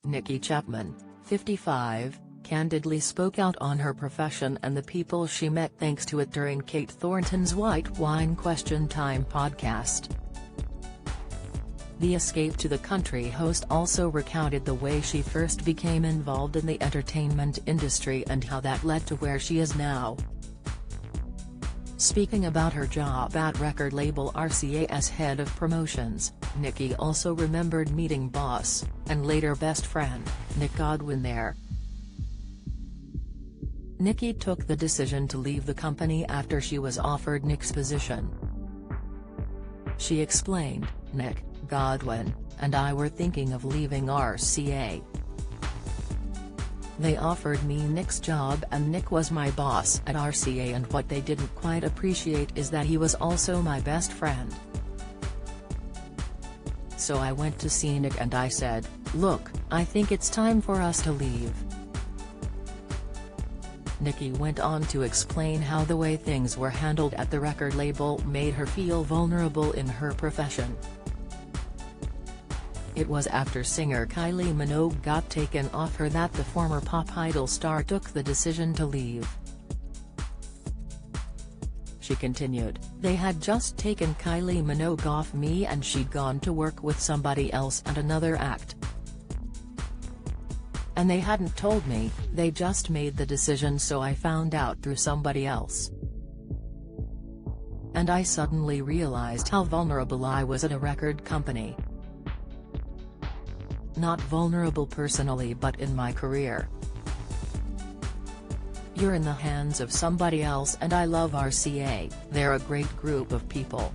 Nicki Chapman, 55, candidly spoke out on her profession and the people she met thanks to it during Kate Thornton's White Wine Question Time podcast. The Escape to the Country host also recounted the way she first became involved in the entertainment industry and how that led to where she is now. Speaking about her job at record label RCA as head of promotions, Nicki also remembered meeting boss, and later best friend, Nick Godwin there. Nicki took the decision to leave the company after she was offered Nick's position. She explained, "Nick, Godwin, and I were thinking of leaving RCA. They offered me Nick's job and Nick was my boss at RCA, and what they didn't quite appreciate is that he was also my best friend. So I went to see Nick and I said, look, I think it's time for us to leave." Nicki went on to explain how the way things were handled at the record label made her feel vulnerable in her profession. It was after singer Kylie Minogue got taken off her that the former pop idol star took the decision to leave. She continued, "They had just taken Kylie Minogue off me and she'd gone to work with somebody else and another act. And they hadn't told me, they just made the decision, so I found out through somebody else. And I suddenly realized how vulnerable I was at a record company. Not vulnerable personally but in my career. You're in the hands of somebody else and I love RCA, they're a great group of people.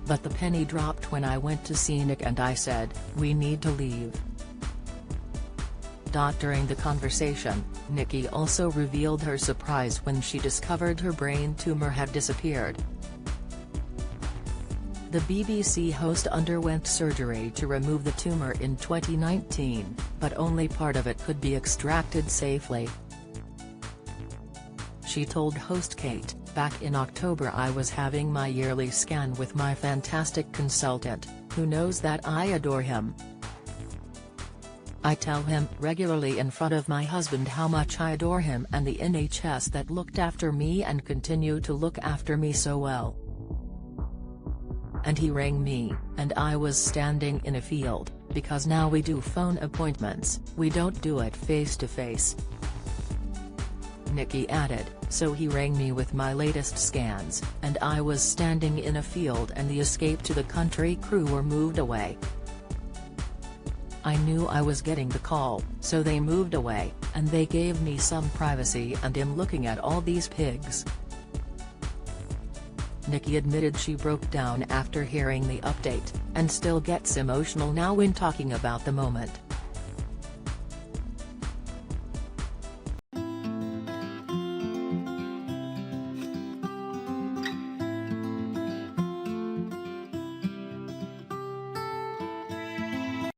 But the penny dropped when I went to see Nick and I said, we need to leave." During the conversation, Nicki also revealed her surprise when she discovered her brain tumor had disappeared. The BBC host underwent surgery to remove the tumor in 2019, but only part of it could be extracted safely. She told host Kate, "Back in October I was having my yearly scan with my fantastic consultant, who knows that I adore him. I tell him regularly in front of my husband how much I adore him and the NHS that looked after me and continue to look after me so well. And he rang me, and I was standing in a field, because now we do phone appointments, we don't do it face to face." Nicki added, "So he rang me with my latest scans, and I was standing in a field and the Escape to the Country crew were moved away. I knew I was getting the call, so they moved away, and they gave me some privacy and I'm looking at all these pigs." Nicki admitted she broke down after hearing the update, and still gets emotional now when talking about the moment.